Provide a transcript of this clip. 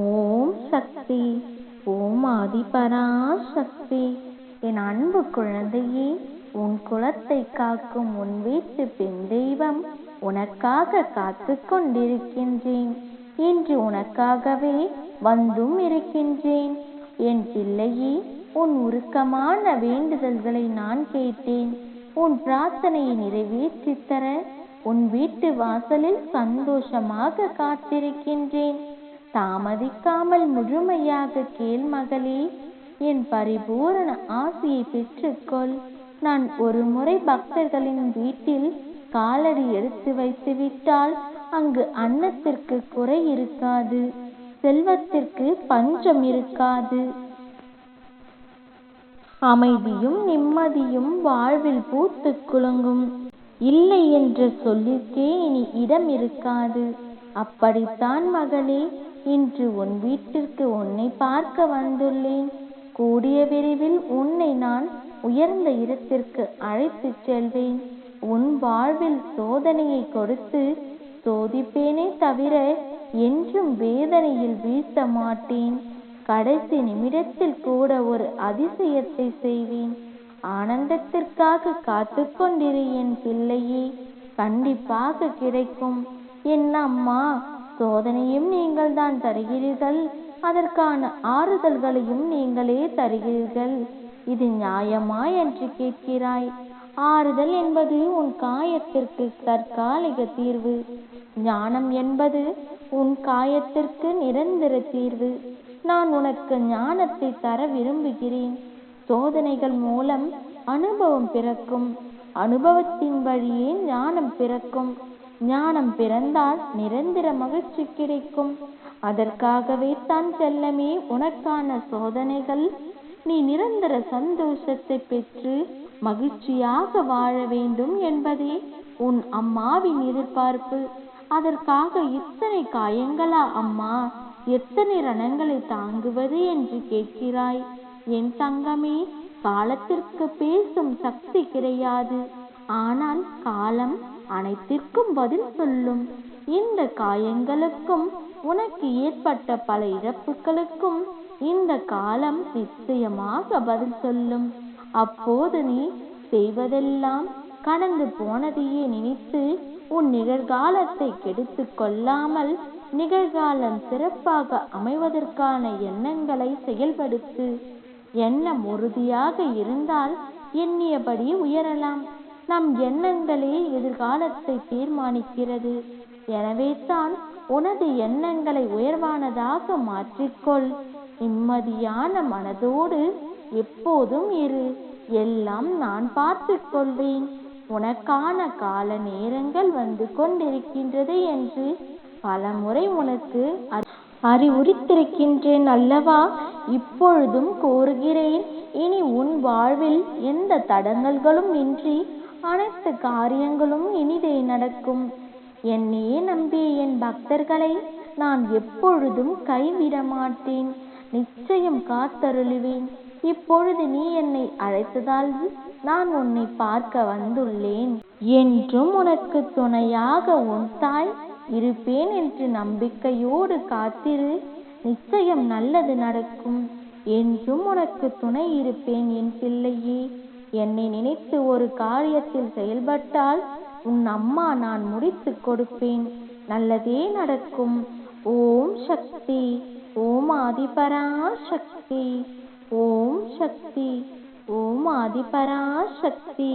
ஓம் சக்தி. ஓம் ஆதிபராசக்தி. என் அன்பு குழந்தையே, உன் குலத்தை காக்கும் உன் வீட்டு பெண் தெய்வம் உனக்காக காத்து கொண்டிருக்கின்றேன். இன்று உனக்காகவே வந்தும் இருக்கின்றேன். என் பிள்ளையே, உன் உருக்கமான வேண்டுதல்களை நான் கேட்டேன். உன் பிரார்த்தனையை நிறைவேற்றித் தர உன் வீட்டு வாசலில் சந்தோஷமாக காத்திருக்கின்றேன். தாமதிக்காமல் முழுமையாக கேள் மகளே. என் பரிபூரண ஆசியை பெற்றுக்கொள். நான் ஒரு முறை பக்தர்களின் வீட்டில் காலடி எடுத்து வைத்துவிட்டால் அங்கு அன்னத்திற்கு குறை இருக்காது, செல்வத்திற்கு பஞ்சம் இருக்காது, அமைதியும் நிம்மதியும் வாழ்வில் பூத்து குலுங்கும். இல்லை என்ற சொல்லிற்கே இனி இடம் இருக்காது. அப்படித்தான் மகளே, இன்று உன் வீட்டிற்கு உன்னை பார்க்க வந்துள்ளேன். கூடிய விரைவில் உன்னை நான் உயர்ந்த இடத்திற்கு அழைத்துச் செல்வேன். உன் வாழ்வில் சோதனையை கொடுத்து சோதிப்பேனே தவிர என்றும் வேதனையில் வீழ்த்த மாட்டேன். கடைசி நிமிடத்தில் கூட ஒரு அதிசயத்தை செய்வேன். ஆனந்தத்திற்காக காத்து கொண்டிரு என் பிள்ளையே. கண்டிப்பாக கிடைக்கும். என் அம்மா, சோதனையும் நீங்கள் தான் தருகிறீர்கள், அதற்கான ஆறுதல்களையும் நீங்களே தருகிறீர்கள். இது நியாயமா என்று கேட்கிறாய். ஆறுதல் என்பது உன் காயத்திற்கு தற்காலிக தீர்வு. ஞானம் என்பது உன் காயத்திற்கு நிரந்தர தீர்வு. நான் உனக்கு ஞானத்தை தர விரும்புகிறேன். சோதனைகள் மூலம் அனுபவம் பிறக்கும். அனுபவத்தின் வழியே ஞானம் பிறக்கும். ஞானம் பிறந்தால் நிரந்தர மகிழ்ச்சி கிடைக்கும். அதற்காகவே தான் செல்லமே உனக்கான சோதனைகள். நீ நிரந்தர சந்தோஷத்தை பெற்று மகிழ்ச்சியாக வாழ வேண்டும் என்பதே உன் அம்மாவின் எதிர்பார்ப்பு. அதற்காக இத்தனை காயங்களா அம்மா, எத்தனை ரணங்களை தாங்குவது என்று கேட்கிறாய். என் தங்கமே, காலத்திற்கு பேசும் சக்தி கிடையாது. ஆனால் காலம் அனைத்திற்கும் பதில் சொல்லும். இந்த காயங்களுக்கும் உனக்கு ஏற்பட்ட பல இழப்புகளுக்கும் இந்த காலம் நிச்சயமாக பதில் சொல்லும். அப்போது நீ செய்வதெல்லாம் கடந்து போனதையே நினைத்து உன் நிகழ்காலத்தை கெடுத்து கொள்ளாமல் நிகழ்காலம் சிறப்பாக அமைவதற்கான எண்ணங்களை செயல்படுத்து. எண்ணம் உறுதியாக இருந்தால் எண்ணியபடி உயரலாம். நம் எண்ணங்களே எதிர்காலத்தை தீர்மானிக்கிறது. எனவே தான் உனது எண்ணங்களை உயர்வானதாக மாற்றிக்கொள். நிம்மதியான மனதோடு எப்போதும் இரு. எல்லாம் நான் பார்த்து கொள்வேன். உனக்கான கால நேரங்கள் வந்து கொண்டிருக்கின்றது என்று பலமுறை உனக்கு அறிவுறுத்திருக்கின்றேன் அல்லவா? இப்பொழுதும் கோருகிறேன். இனி உன் வாழ்வில் எந்த தடங்கல்களும் இன்றி அனைத்து காரியங்களும் இனிதே நடக்கும். என்னையே நம்பிய என் பக்தர்களை நான் எப்பொழுதும் கைவிட மாட்டேன். நிச்சயம் காத்தருளுவேன். இப்பொழுது நீ என்னை அழைத்ததால் நான் உன்னை பார்க்க வந்துள்ளேன். என்றும் உனக்கு துணையாக உன் தாய் இருப்பேன் என்று நம்பிக்கையோடு காத்திரு. நிச்சயம் நல்லது நடக்கும். என்றும் உனக்கு துணை இருப்பேன் என் பிள்ளையே. என்னை நினைத்து ஒரு காரியத்தில் செயல்பட்டால் உன் அம்மா நான் முடித்து கொடுப்பேன். நல்லதே நடக்கும். ஓம் சக்தி. ஓம் ஆதிபராசக்தி. ஓம் சக்தி. ஓம் ஆதிபராசக்தி.